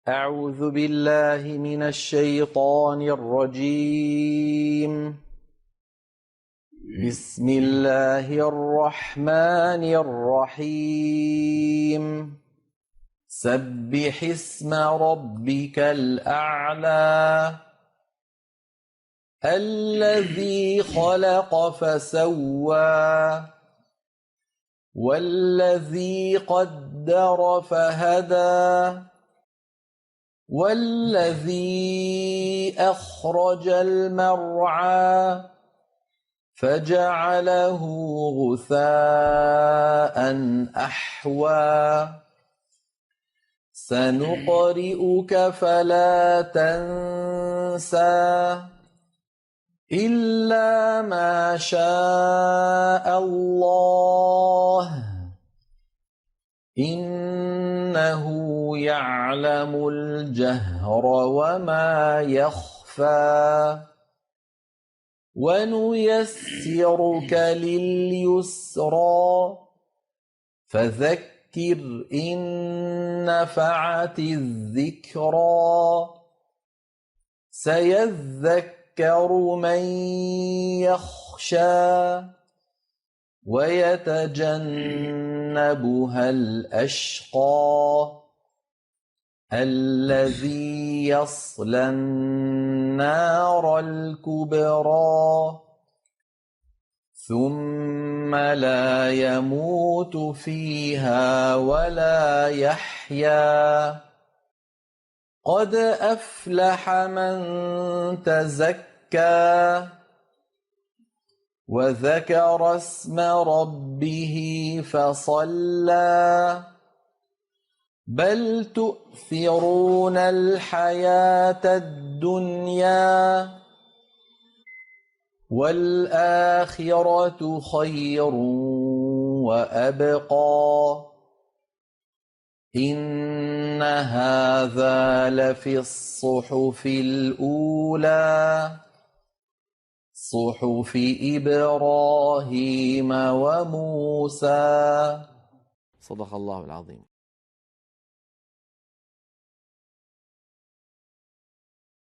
أعوذ بالله من الشيطان الرجيم. بسم الله الرحمن الرحيم. سبح اسم ربك الأعلى الذي خلق فسوى والذي قدر فهدى والذي أخرج المرعى فجعله غثاء أحوى سنقرئك فلا تنسى إلا ما شاء الله إنه يعلم الجهر وما يخفى ونيسرك لليسرى فذكر إن نفعت الذكرى سيذكر من يخشى ويتجنبها الأشقى الذي يصلى النار الكبرى ثم لا يموت فيها ولا يحيا قد أفلح من تزكى وذكر اسم ربه فصلى بل تؤثرون الحياة الدنيا والآخرة خير وأبقى إن هذا لفي الصحف الأولى صحف إبراهيم وموسى. صدق الله العظيم.